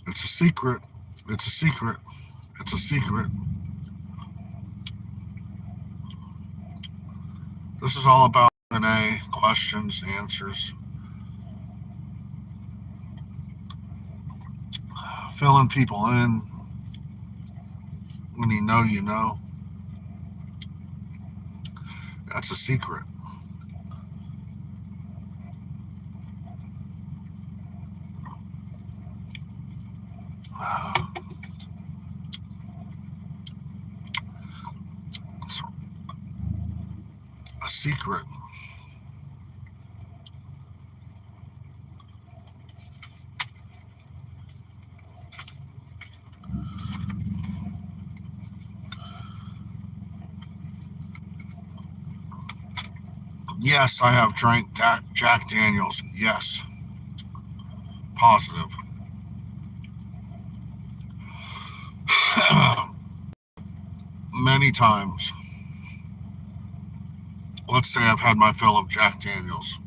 It's a secret. It's a secret. It's a secret. This is all about Q&A, questions, answers, filling people in when you know you know. That's a secret. It's a secret. Yes, I have drank Jack Daniels. Yes, positive. Many times. Let's say I've had my fill of Jack Daniels.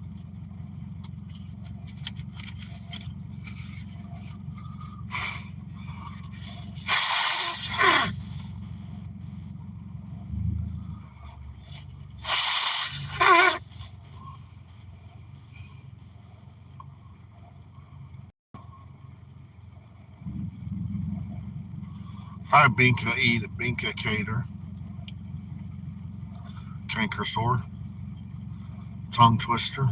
Hi, Binka Eat, Binka Cater, Canker Sore, Tongue Twister.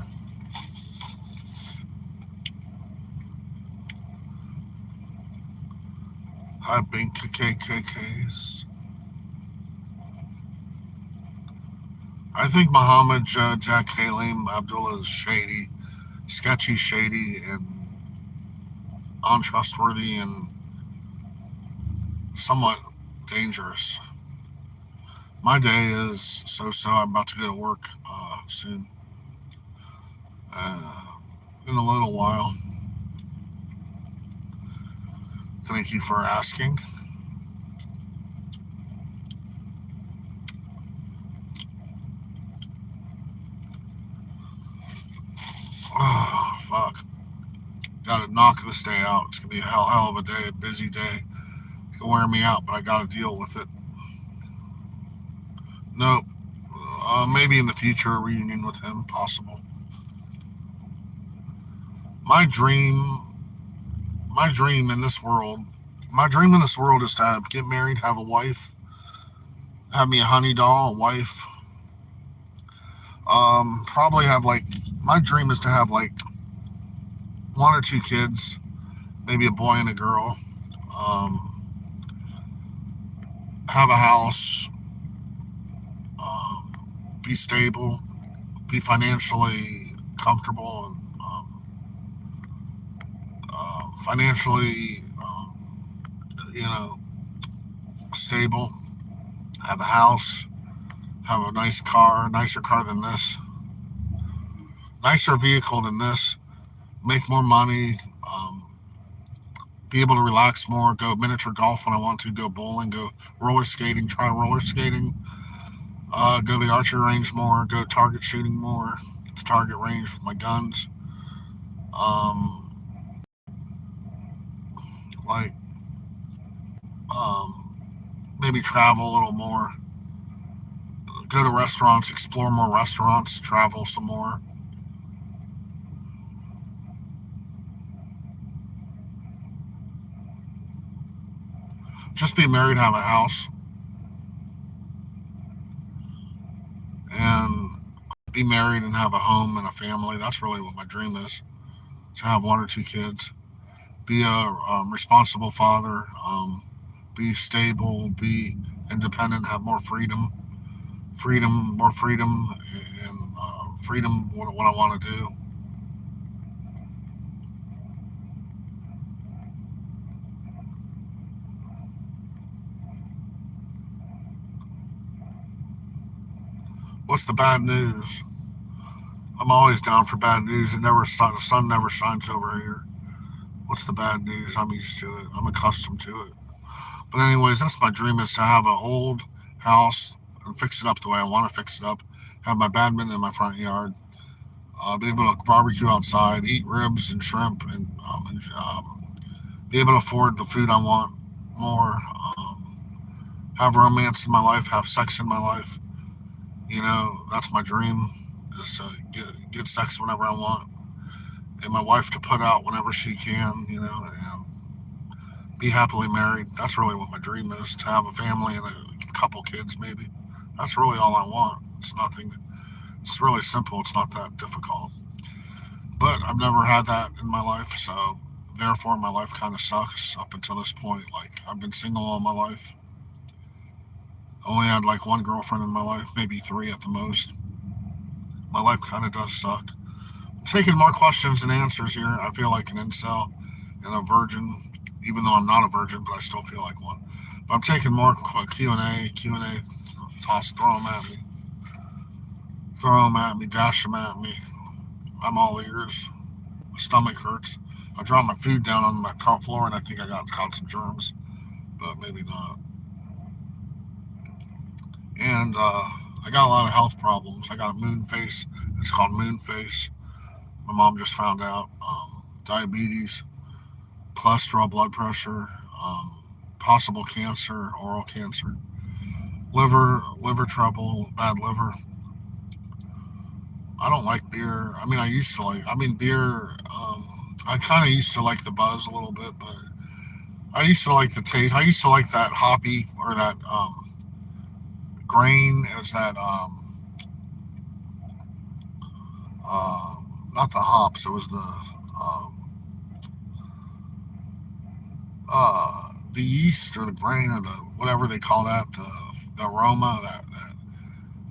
Hi, Binka KKKs. I think Muhammad Jack Halim Abdullah is shady, sketchy, shady, and untrustworthy and somewhat dangerous. My day is so. I'm about to go to work soon. Uh, in a little while. Thank you for asking. Oh, fuck. Gotta knock this day out. It's gonna be a hell of a day, a busy day. It's gonna wear me out, but I gotta deal with it. Nope. Maybe in the future, a reunion with him, possible. My dream, my dream in this world, my dream in this world is to get married, have a wife, have me a honey doll, a wife. Probably have like, my dream is to have like one or two kids, maybe a boy and a girl. Um, have a house, be stable, be financially comfortable, and financially, you know, stable. Have a house, have a nice car, nicer car than this, nicer vehicle than this. Make more money. Be able to relax more. Go miniature golf when I want to. Go bowling. Go roller skating. Try roller skating. Go to the archery range more. Go target shooting more. At the target range with my guns. Um, like maybe travel a little more. Go to restaurants. Explore more restaurants. Travel some more. Just be married. Have a house. And be married and have a home and a family. That's really what my dream is. To have one or two kids. Be a responsible father. Be stable. Be independent. Have more freedom. More freedom, and freedom. What I want to do. What's the bad news? I'm always down for bad news. The sun never shines over here. What's the bad news? I'm used to it. I'm accustomed to it. But anyways, that's my dream is to have an old house and fix it up the way I want to fix it up. Have my badminton in my front yard. Be able to barbecue outside, eat ribs and shrimp, and be able to afford the food I want more. Have romance in my life, have sex in my life. That's my dream. Just to get sex whenever I want, and my wife to put out whenever she can. And be happily married. That's really what my dream is, to have a family and a couple kids, maybe. That's really all I want. It's nothing. It's really simple. It's not that difficult. But I've never had that in my life, so therefore my life kind of sucks up until this point. Like, I've been single all my life. Only had like one girlfriend in my life, maybe three at the most. My life kind of does suck. Taking more questions than answers here. I feel like an incel and a virgin, even though I'm not a virgin, but I still feel like one. But I'm taking more Q&A. Throw them at me. Throw them at me, dash them at me. I'm all ears. My stomach hurts. I dropped my food down on my floor and I think I got some germs, but maybe not. And I got a lot of health problems. I got a moon face. It's called moon face. My mom just found out. Diabetes, cholesterol, blood pressure, possible cancer, oral cancer, liver trouble, bad liver. I don't like beer. I mean, I used to like. I mean, beer. I kind of used to like the buzz a little bit, but I used to like the taste. I used to like that hoppy or that grain. It was that not the hops. It was the yeast or the grain or the whatever they call that. The aroma that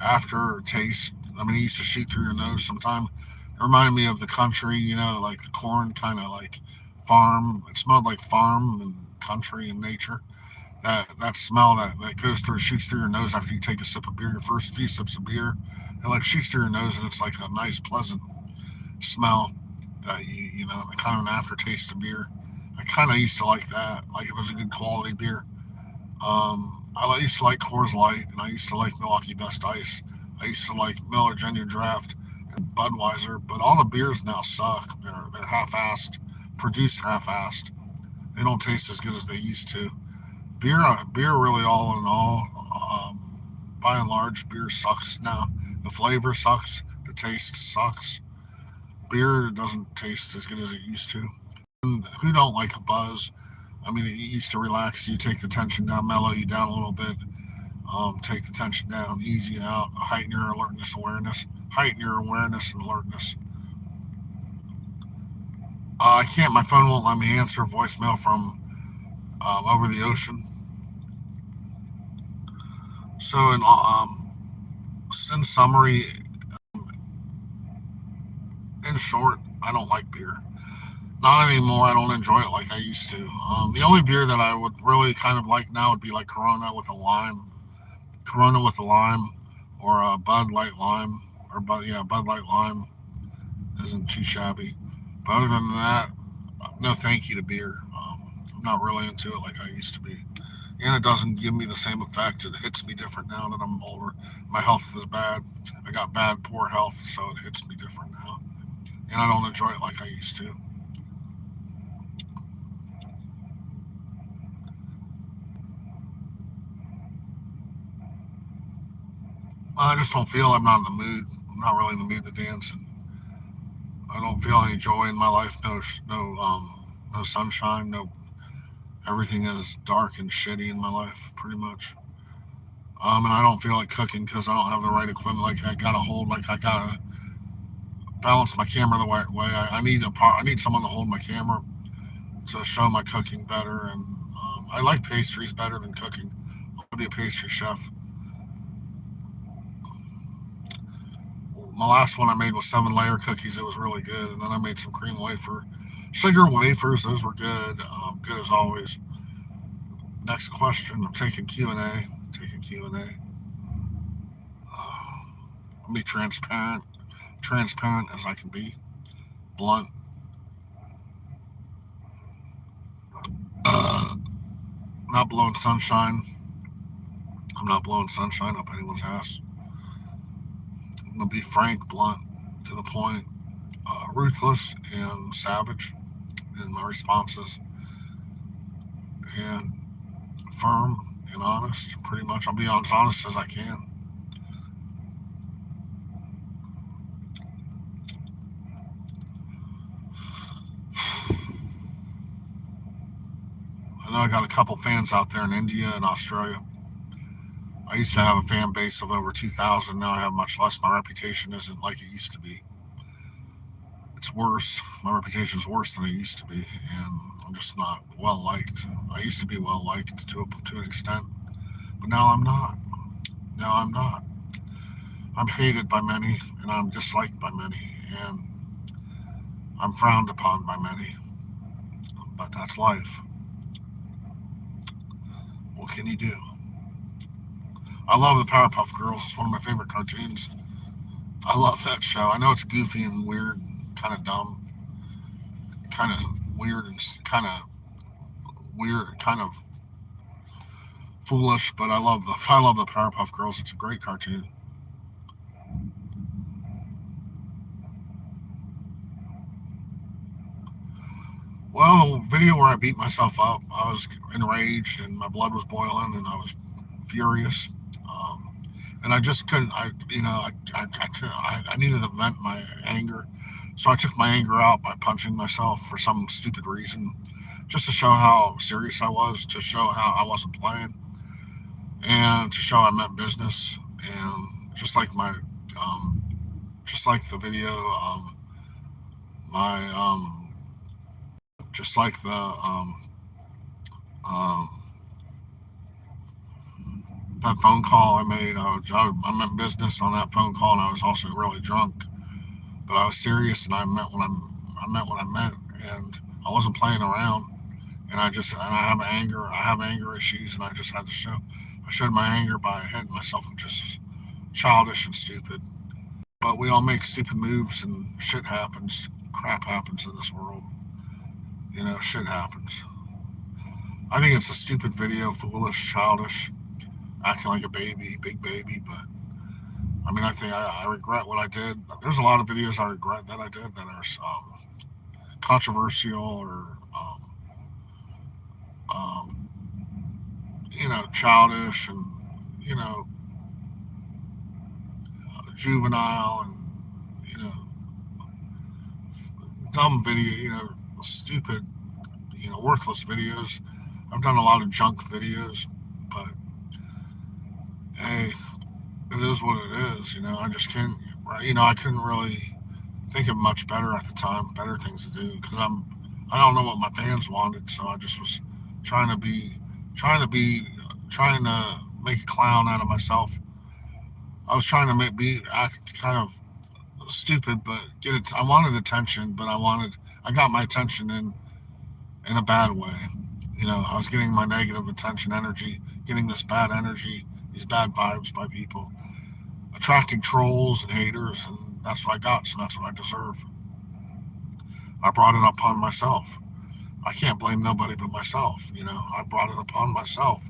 aftertaste. I mean, it used to shoot through your nose sometime. It reminded me of the country, like the corn kind of like farm. It smelled like farm and country and nature. That smell that goes through, shoots through your nose after you take a sip of beer, your first few sips of beer, it like shoots through your nose and it's like a nice, pleasant smell that kind of an aftertaste of beer. I kind of used to like that, like it was a good quality beer. I used to like Coors Light, and I used to like Milwaukee Best Ice. I used to like Miller Genuine Draft and Budweiser, but all the beers now suck. They're half-assed, produced half-assed. They don't taste as good as they used to. Beer really all in all. By and large, beer sucks now. The flavor sucks. The taste sucks. Beer doesn't taste as good as it used to. And who don't like a buzz? I mean, it used to relax you, take the tension down, mellow you down a little bit, take the tension down, ease you out, heighten your awareness and alertness. I can't. My phone won't let me answer voicemail from over the ocean. So, in summary, in short, I don't like beer. Not anymore. I don't enjoy it like I used to. The only beer that I would really kind of like now would be like Corona with a lime, or a Bud Light lime, or Bud Light lime isn't too shabby. But other than that, no thank you to beer. I'm not really into it like I used to be, and it doesn't give me the same effect. It hits me different now that I'm older. My health is bad. I got poor health, so it hits me different now, and I don't enjoy it like I used to. I just don't feel I'm not in the mood. I'm not really in the mood to dance, and I don't feel any joy in my life. No sunshine. No, everything is dark and shitty in my life, pretty much. And I don't feel like cooking because I don't have the right equipment. Like I gotta balance my camera the right way. I need someone to hold my camera to show my cooking better, and I like pastries better than cooking. I want to be a pastry chef. My last one I made was 7 layer cookies. It was really good, and then I made some sugar wafers. Those were good, good as always. Next question. I'm taking Q and A. Taking Q and A. I'll be transparent as I can be, blunt. Uh, not blowing sunshine. I'm not blowing sunshine up anyone's ass. I'm gonna be frank, blunt, to the point, ruthless and savage in my responses, and firm and honest. Pretty much, I'll be as honest as I can. I know I got a couple fans out there in India and Australia. I used to have a fan base of over 2,000. Now I have much less. My reputation isn't like it used to be. It's worse. My reputation is worse than it used to be, and I'm just not well liked. I used to be well liked to an extent, but now I'm not. Now I'm not. I'm hated by many, and I'm disliked by many, and I'm frowned upon by many. But that's life. What can you do? I love the Powerpuff Girls. It's one of my favorite cartoons. I love that show. I know it's goofy and weird, kind of dumb, kind of weird and kind of foolish, but I love the Powerpuff Girls. It's a great cartoon. Well, the video where I beat myself up, I was enraged and my blood was boiling and I was furious. Um, and I just couldn't. I needed to vent my anger, so I took my anger out by punching myself for some stupid reason, just to show how serious I was, to show how I wasn't playing, and to show I meant business. And um, just like the video, my just like the um, that phone call I made, I meant business on that phone call, and I was also really drunk. But I was serious, and I meant what I meant, and I wasn't playing around. And I have anger issues, and I just had to show. I showed my anger by hitting myself, which is childish and stupid. But we all make stupid moves, and shit happens. Crap happens in this world. Shit happens. I think it's a stupid video, foolish, childish, acting like a baby, big baby. But I mean, I regret what I did. There's a lot of videos I regret that I did that are controversial or um, childish and you know juvenile and you know dumb video, stupid, worthless videos. I've done a lot of junk videos, but hey, it is what it is. I just can't. I couldn't really think of much better at the time, better things to do because I don't know what my fans wanted, so I just was trying to be, trying to be, trying to make a clown out of myself. I was trying to act kind of stupid, but get it. I wanted attention, but I got my attention in a bad way. I was getting my negative attention energy, getting this bad energy, these bad vibes by people, attracting trolls and haters, and that's what I got. So that's what I deserve. I brought it upon myself. I can't blame nobody but myself. I brought it upon myself.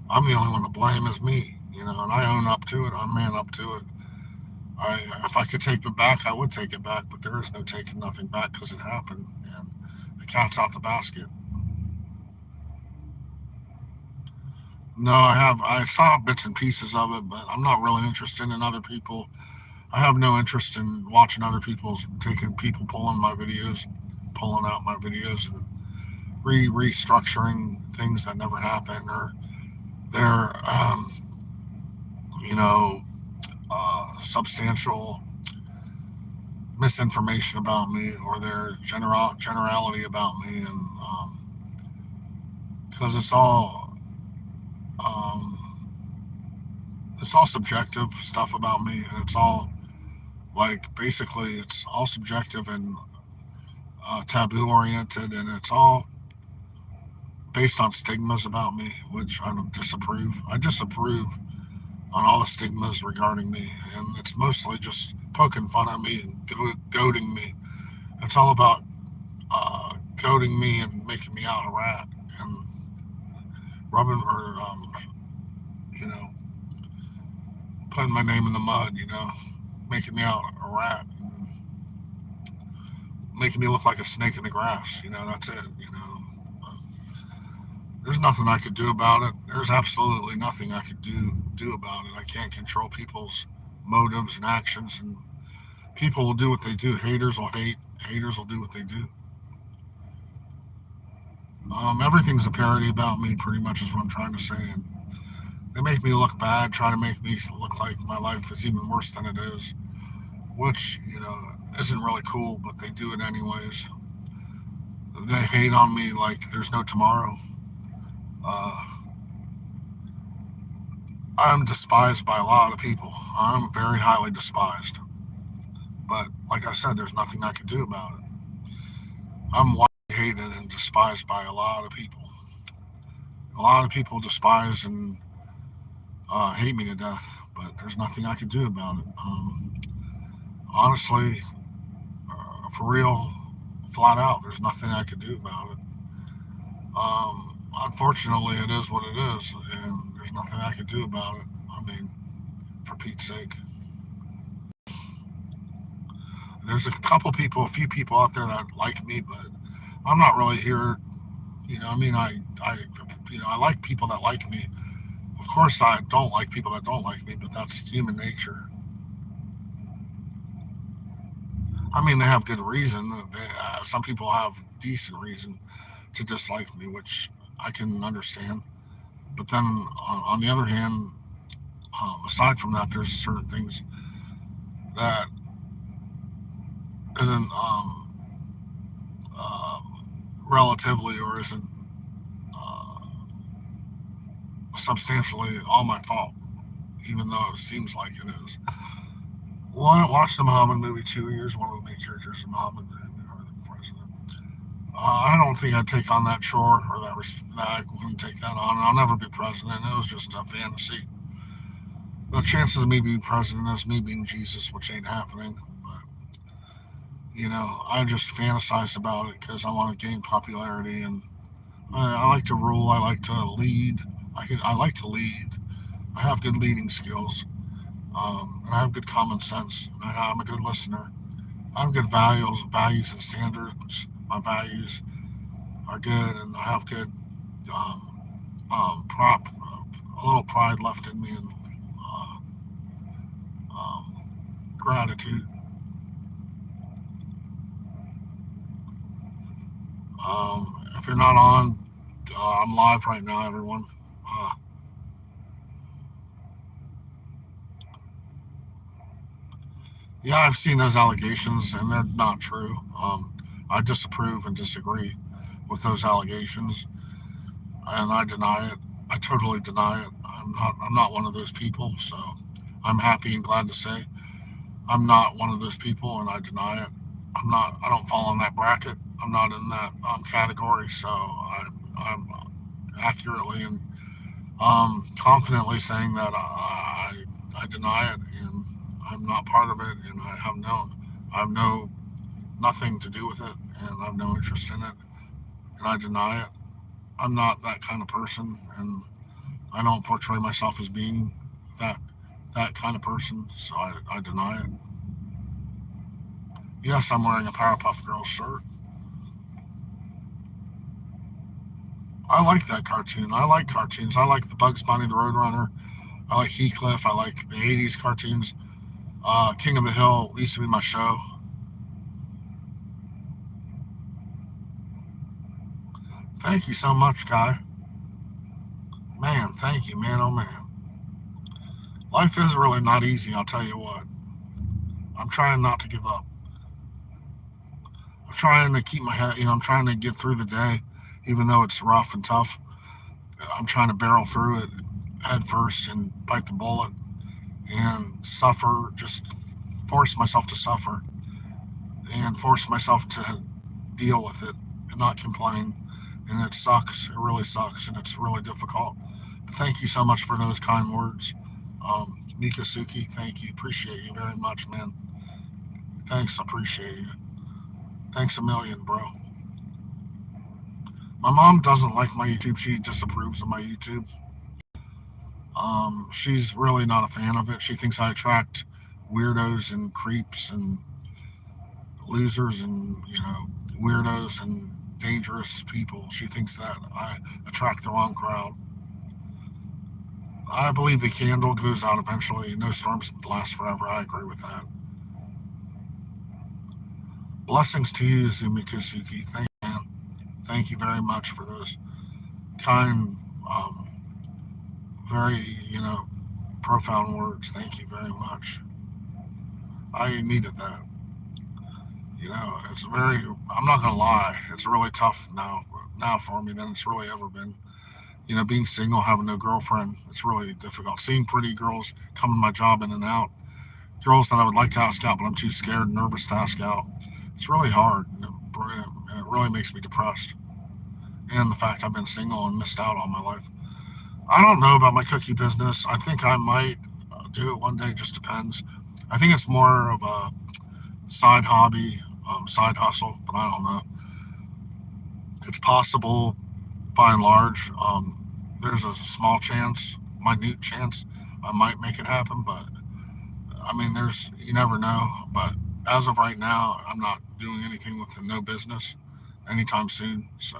I'm the only one to blame is me. And I own up to it. I man up to it. If I could take it back, I would take it back, but there is no taking nothing back because it happened, and the cat's out the basket. No, I have. I saw bits and pieces of it, but I'm not really interested in other people. I have no interest in watching other people's taking people pulling out my videos, and restructuring things that never happened, or they're you know substantial misinformation about me, or their generality about me, and because um, it's all subjective stuff about me, and it's all like basically it's all subjective and taboo oriented, and it's all based on stigmas about me, which I don't disapprove. I disapprove on all the stigmas regarding me, and it's mostly just poking fun at me and goading me. It's all about goading me and making me out a rat and rubbing or you know putting my name in the mud. Making me out a rat and making me look like a snake in the grass. That's it. There's nothing I could do about it. There's absolutely nothing I could do about it. I can't control people's motives and actions, and people will do what they do. Haters will hate. Haters will do what they do. Everything's a parody about me, pretty much, is what I'm trying to say. And they make me look bad, try to make me look like my life is even worse than it is, which, isn't really cool, but they do it anyways. They hate on me like there's no tomorrow. Uh, I'm despised by a lot of people. I'm very highly despised. But like I said, there's nothing I can do about it. I'm widely hated and despised by a lot of people. A lot of people despise and hate me to death, but there's nothing I can do about it. Honestly, for real, flat out, there's nothing I can do about it. Unfortunately, it is what it is, and there's nothing I can do about it. I mean, for Pete's sake. There's a few people out there that like me, but I'm not really here. I like people that like me. Of course, I don't like people that don't like me, but that's human nature. I mean, they have good reason. Some people have decent reason to dislike me, which I can understand. But then, on the other hand, aside from that, there's certain things that isn't relatively or isn't uh, substantially all my fault, even though it seems like it is. Well, I watched the Muhammad movie 2 years. One of the main characters in Muhammad, or the president. I don't think I'd take on that chore or that I wouldn't take that on. I'll never be president. It was just a fantasy. The chances of me being president is me being Jesus, which ain't happening. But I just fantasize about it because I want to gain popularity, and I like to rule. I like to lead. I like to lead. I have good leading skills. And I have good common sense. I'm a good listener. I have good values and standards. My values are good, and I have good a little pride left in me, and uh, gratitude. If you're not on, I'm live right now, everyone. Uh, yeah, I've seen those allegations, and they're not true. I disapprove and disagree with those allegations, and I deny it. I totally deny it. I'm not one of those people. So I'm happy and glad to say I'm not one of those people, and I deny it. I'm not. I don't fall in that bracket. I'm not in that category. So I'm accurately and confidently saying that I deny it, and I'm not part of it, and I have no nothing to do with it, and I have no interest in it, and I deny it. I'm not that kind of person, and I don't portray myself as being that that kind of person, so I deny it. Yes, I'm wearing a Powerpuff Girls shirt. I like that cartoon. I like cartoons. I like the Bugs Bunny, the Roadrunner. I like Heathcliff. I like the '80s cartoons. King of the Hill used to be my show. Thank you so much, Guy. Man, thank you, man. Oh man, life is really not easy. I'll tell you what. I'm trying not to give up. I'm trying to keep my head. I'm trying to get through the day, even though it's rough and tough. I'm trying to barrel through it head first and bite the bullet and suffer. Just force myself to suffer and force myself to deal with it and not complain. And it sucks. It really sucks, and it's really difficult. But thank you so much for those kind words. Mikasuki, thank you. Appreciate you very much, man. Thanks, appreciate you. Thanks a million, bro. My mom doesn't like my YouTube. She disapproves of my YouTube. She's really not a fan of it. She thinks I attract weirdos and creeps and losers and, weirdos and dangerous people. She thinks that I attract the wrong crowd. I believe the candle goes out eventually. No storms last forever. I agree with that. Blessings to you, Zumikusuki. Thank you, man. Thank you very much for those kind, um, very, profound words. Thank you very much. I needed that. It's very, I'm not going to lie, it's really tough now for me than it's really ever been. Being single, having no girlfriend, it's really difficult. Seeing pretty girls come in my job in and out, girls that I would like to ask out, but I'm too scared, nervous to ask out. It's really hard, and it really makes me depressed. And the fact I've been single and missed out on my life. I don't know about my cookie business. I think I might do it one day. Just depends. I think it's more of a side hobby, side hustle, but I don't know. It's possible by and large. There's a small chance, minute chance, I might make it happen, but I mean, you never know. But as of right now, I'm not doing anything with the no business anytime soon. So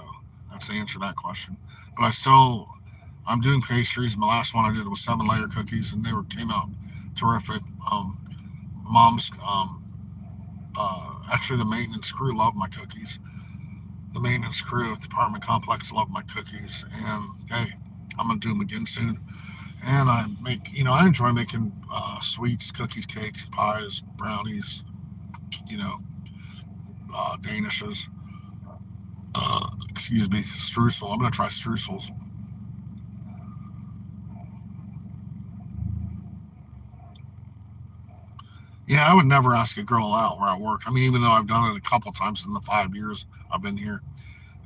that's the answer to that question. But I'm doing pastries. My last one I did was 7 layer cookies, and came out terrific. Mom's actually the maintenance crew loved my cookies. The maintenance crew at the apartment complex loved my cookies, and hey, I'm gonna do them again soon. And I enjoy making sweets, cookies, cakes, pies, brownies, you know, danishes. Excuse me, streusel. I'm gonna try streusels. Yeah, I would never ask a girl out where I work. I mean, even though I've done it a couple times in the 5 years I've been here,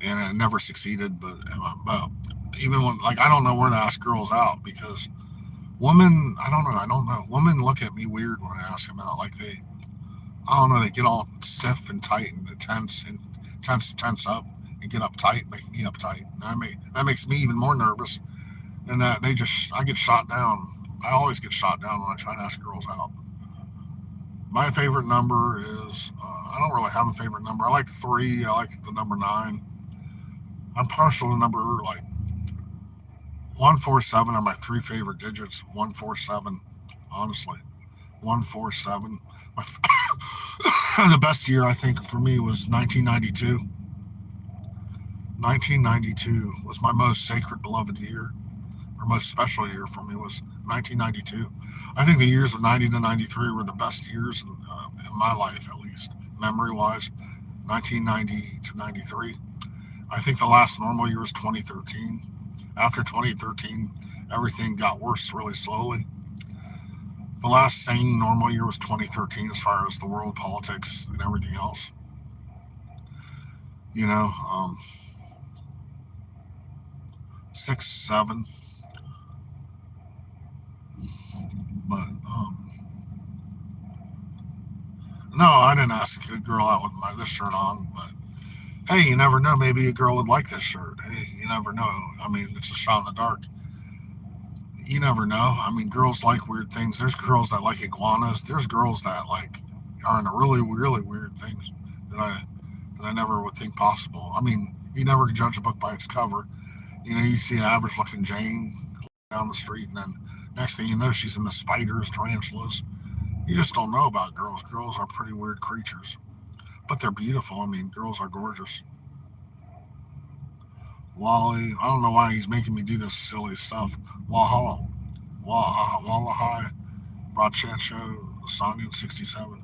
and it never succeeded. But even when, like, I don't know where to ask girls out because women, I don't know. Women look at me weird when I ask them out. Like I don't know, they get all stiff and tight and tense up and get uptight, make me uptight. And that makes me even more nervous. And that I get shot down. I always get shot down when I try to ask girls out. My favorite number is I don't really have a favorite number. I like three. I like the number nine. I'm partial to number like 147 are my three favorite digits. 147, honestly, 147. My, the best year I think for me was 1992. 1992 was my most sacred, beloved year, or most special year for me was 1992. I think the years of 90 to 93 were the best years in my life, at least memory wise. 1990 to 93. I think the last normal year was 2013. After 2013, everything got worse really slowly. The last sane normal year was 2013 as far as the world politics and everything else. You know, 6, 7. But no, I didn't ask a good girl out with this shirt on. But hey, you never know. Maybe a girl would like this shirt. Hey, you never know. I mean, it's a shot in the dark. You never know. I mean, girls like weird things. There's girls that like iguanas. There's girls that like are into really weird things that I never would think possible. I mean, you never judge a book by its cover. You see an average looking Jane down the street, and then next thing you know, she's in the spiders, tarantulas. You just don't know about girls. Girls are pretty weird creatures, but they're beautiful. I mean, girls are gorgeous. Wally, I don't know why he's making me do this silly stuff. Wahala, Wallahai, Brachacho, Sonya 67.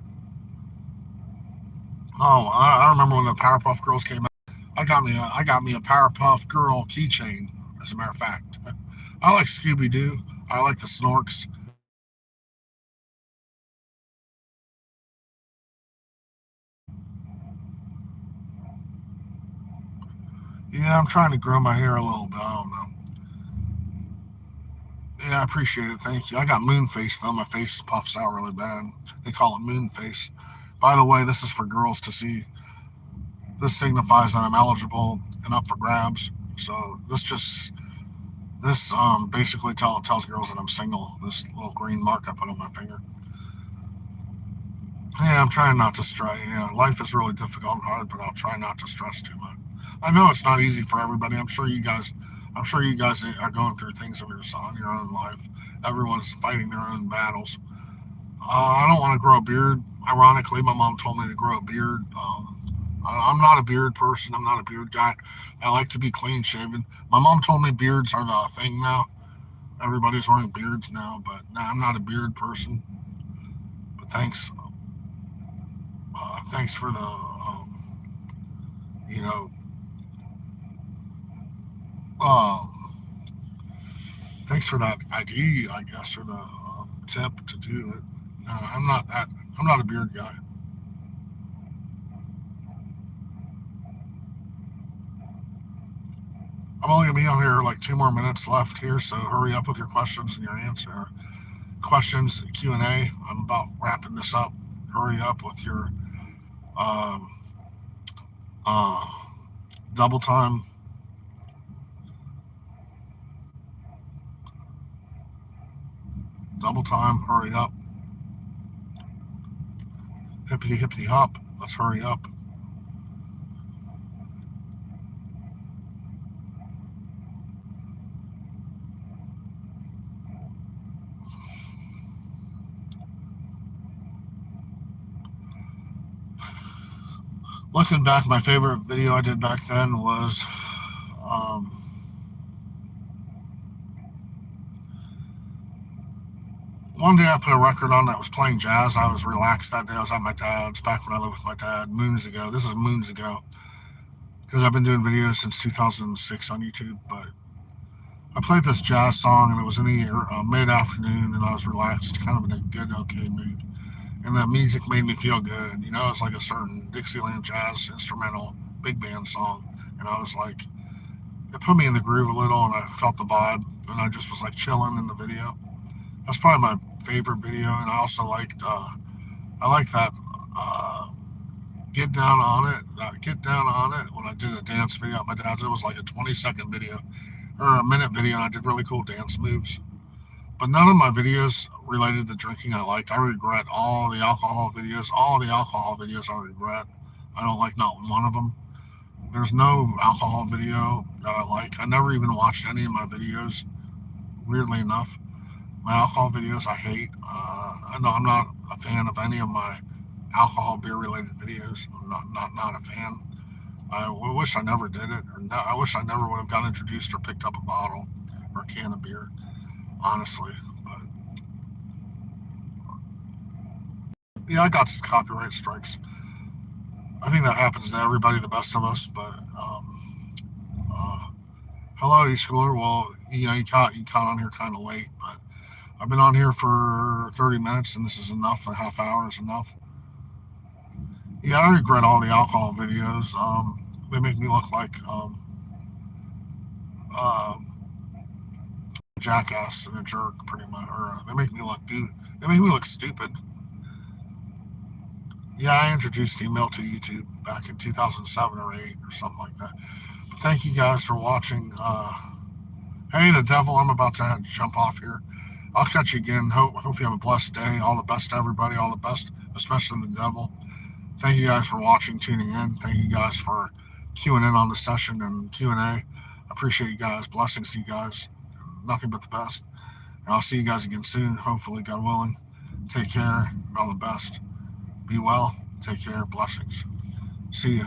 Oh, I remember when the Powerpuff Girls came out. I got me a Powerpuff Girl keychain. As a matter of fact, I like Scooby Doo. I like the Snorks. Yeah, I'm trying to grow my hair a little bit. I don't know. Yeah, I appreciate it. Thank you. I got moon face though. My face puffs out really bad. They call it moon face. By the way, this is for girls to see. This signifies that I'm eligible and up for grabs. So this basically tells girls that I'm single. This little green mark I put on my finger. Yeah, I'm trying not to stress. Life is really difficult and hard, but I'll try not to stress too much. I know it's not easy for everybody. I'm sure you guys are going through things of your own life. Everyone's fighting their own battles. I don't want to grow a beard. Ironically, my mom told me to grow a beard. I'm not a beard person. I'm not a beard guy. I like to be clean shaven. My mom told me beards are the thing now. Everybody's wearing beards now, but nah, I'm not a beard person. But thanks for the you know, um, thanks for that idea, I guess, or the tip to do it. No, I'm not that. I'm not a beard guy. I'm only gonna be on here like 2 more minutes left here, so hurry up with your questions and your answer. Questions Q&A. I'm about wrapping this up. Hurry up with your um, uh, double time, double time. Hurry up, hippity hippity hop. Let's hurry up. Looking back, my favorite video I did back then was um, one day I put a record on that was playing jazz. I was relaxed that day. I was at my dad's back when I lived with my dad moons ago. This is moons ago because I've been doing videos since 2006 on YouTube. But I played this jazz song and it was in the mid afternoon and I was relaxed, kind of in a good, okay mood. And the music made me feel good. It's like a certain Dixieland jazz instrumental big band song. And I was like, it put me in the groove a little and I felt the vibe. And I just was like chilling in the video. That's probably my favorite video. And I also I like that uh, Get Down on It when I did a dance video at my dad's. It was like a 20-second video or a minute video and I did really cool dance moves. But none of my videos related to drinking I liked. I regret all the alcohol videos. All the alcohol videos I regret. I don't like not one of them. There's no alcohol video that I like. I never even watched any of my videos. Weirdly enough, my alcohol videos I hate. I know I'm not a fan of any of my alcohol beer related videos. I'm not a fan. I wish I never did it, or I wish I never would have got introduced or picked up a bottle or a can of beer. Honestly, but yeah, I got copyright strikes. I think that happens to everybody, the best of us. But uh, hello, e-schooler. Well, you caught on here kind of late, but I've been on here for 30 minutes, and this is enough. A half hour is enough. Yeah, I regret all the alcohol videos. They make me look like um, a jackass and a jerk, pretty much. Or they make me look stupid. Yeah, I introduced email to YouTube back in 2007 or 8 or something like that. But thank you guys for watching. Hey, the devil, I'm about to jump off here. I'll catch you again. Hope you have a blessed day. All the best to everybody. All the best, especially the devil. Thank you guys for watching, tuning in. Thank you guys for queuing in on the session and Q&A. I appreciate you guys. Blessings to you guys. Nothing but the best. And I'll see you guys again soon, hopefully, God willing. Take care. All the best. Be well. Take care. Blessings. See you.